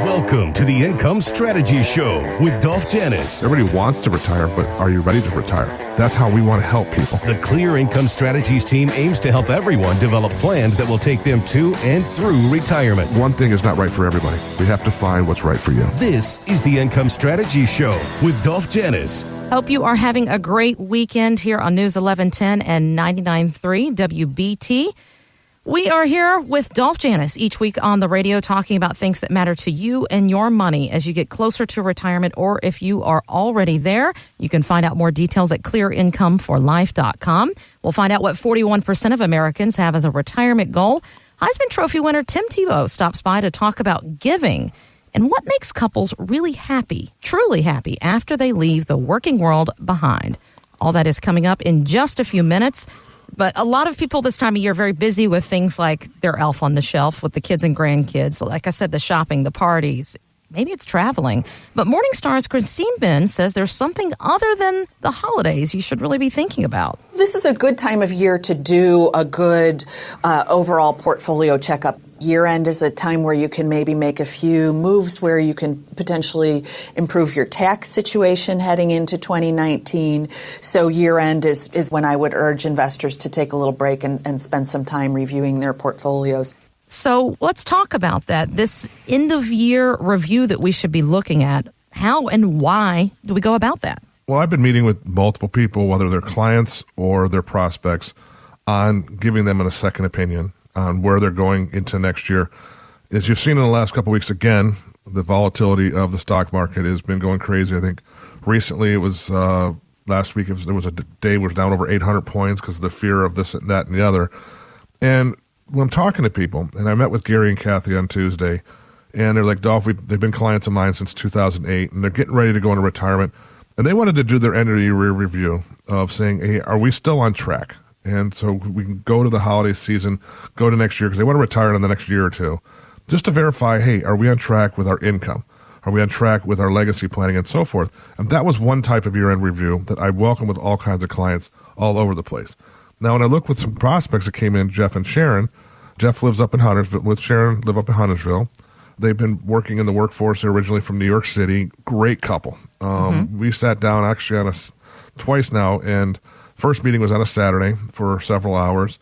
Welcome to the Income Strategy Show with Dolph Janis. Everybody wants to retire, but are you ready to retire? That's how we want to help people. The Clear Income Strategies team aims to help everyone develop plans that will take them to and through retirement. One thing is not right for everybody. We have to find what's right for you. This is the Income Strategy Show with Dolph Janis. Hope you are having a great weekend here on News 1110 and 99.3 WBT. We are here with Dolph Janis each week on the radio talking about things that matter to you and your money as you get closer to retirement, or if you are already there. You can find out more details at clearincomeforlife.com. We'll find out what 41% of Americans have as a retirement goal. Heisman Trophy winner Tim Tebow stops by to talk about giving and what makes couples really happy, truly happy, after they leave the working world behind. All that is coming up in just a few minutes. But a lot of people this time of year are very busy with things like their elf on the shelf with the kids and grandkids. Like I said, the shopping, the parties, maybe it's traveling. But Morningstar's Christine Benz says there's something other than the holidays you should really be thinking about. This is a good time of year to do a good overall portfolio checkup. Year-end is a time where you can maybe make a few moves where you can potentially improve your tax situation heading into 2019. So year-end is when I would urge investors to take a little break and spend some time reviewing their portfolios. So let's talk about that. This end-of-year review that we should be looking at, how and why do we go about that? Well, I've been meeting with multiple people, whether they're clients or their prospects, on giving them a second opinion on where they're going into next year. As you've seen in the last couple of weeks, again, the volatility of the stock market has been going crazy. I think recently it was last week, there was a day where it was down over 800 points because of the fear of this and that and the other. And when I'm talking to people, and I met with Gary and Kathy on Tuesday, and they're like, Dolph, they've been clients of mine since 2008, and they're getting ready to go into retirement. And they wanted to do their end-of-the-year review of saying, hey, are we still on track? And so we can go to the holiday season, go to next year, because they want to retire in the next year or two, just to verify, hey, are we on track with our income? Are we on track with our legacy planning and so forth? And that was one type of year-end review that I welcome with all kinds of clients all over the place. Now, when I look with some prospects that came in, Jeff and Sharon, Jeff lives up in Huntersville, with Sharon live up in Huntersville. They've been working in the workforce. They're originally from New York City. Great couple. We sat down actually on twice now, and first meeting was on a Saturday for several hours.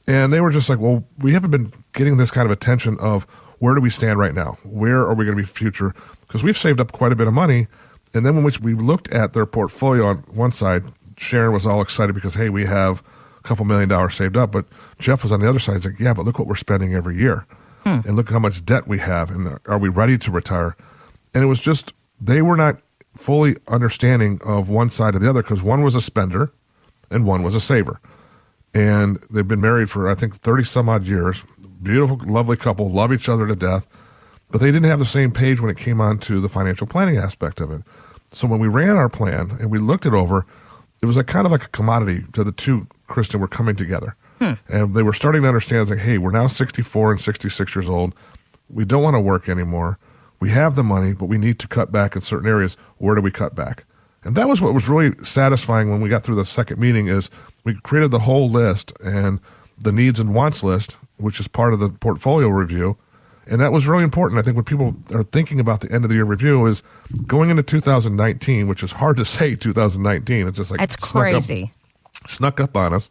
And they were just like, well, we haven't been getting this kind of attention of where do we stand right now? Where are we going to be future? Because we've saved up quite a bit of money. And then when we looked at their portfolio on one side, Sharon was all excited because, hey, we have a couple $1 million saved up. But Jeff was on the other side. He's like, yeah, but look what we're spending every year. And look how much debt we have. And are we ready to retire? And it was just, they were not fully understanding of one side or the other because one was a spender and one was a saver. And they've been married for, I think, 30 some odd years. Beautiful, lovely couple, love each other to death. But they didn't have the same page when it came on to the financial planning aspect of it. So when we ran our plan and we looked it over, it was kind of like a commodity to the two, Kristen, were coming together. And they were starting to understand, like, hey, we're now 64 and 66 years old. We don't want to work anymore. We have the money, but we need to cut back in certain areas. Where do we cut back? And that was what was really satisfying when we got through the second meeting is we created the whole list and the needs and wants list, which is part of the portfolio review. And that was really important. I think when people are thinking about the end of the year review is going into 2019, which is hard to say 2019. It's just like it's crazy. Snuck up on us,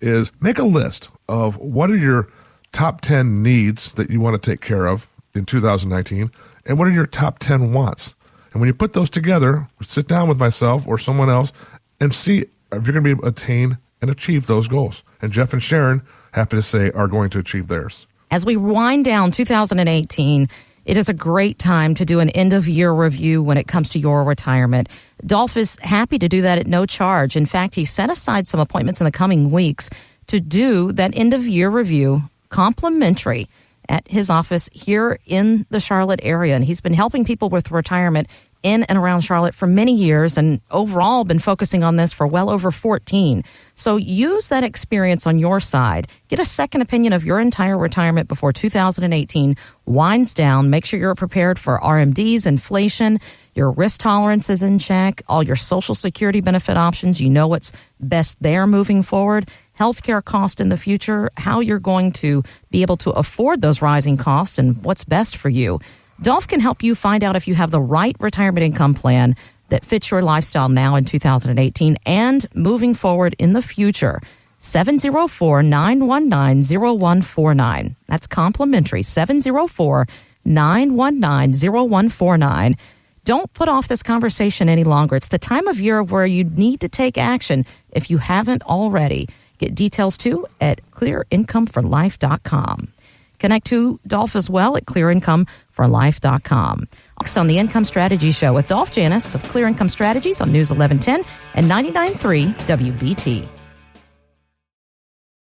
is make a list of what are your top 10 needs that you want to take care of in 2019 and what are your top 10 wants. And when you put those together, sit down with myself or someone else and see if you're going to be able to attain and achieve those goals. And Jeff and Sharon, happy to say, are going to achieve theirs. As we wind down 2018, it is a great time to do an end-of-year review when it comes to your retirement. Dolph is happy to do that at no charge. In fact, he set aside some appointments in the coming weeks to do that end-of-year review complimentary at his office here in the Charlotte area. And he's been helping people with retirement in and around Charlotte for many years and overall been focusing on this for well over 14. So use that experience on your side. Get a second opinion of your entire retirement before 2018 winds down. Make sure you're prepared for RMDs, inflation, your risk tolerance is in check, all your Social Security benefit options. You know what's best there moving forward. Healthcare cost in the future, how you're going to be able to afford those rising costs and what's best for you. Dolph can help you find out if you have the right retirement income plan that fits your lifestyle now in 2018 and moving forward in the future. 704-919-0149. That's complimentary. 704-919-0149. Don't put off this conversation any longer. It's the time of year where you need to take action if you haven't already. Get details too at clearincomeforlife.com. Connect to Dolph as well at clearincomeforlife.com. Next on the Income Strategy Show with Dolph Janis of Clear Income Strategies on News 1110 and 99.3 WBT.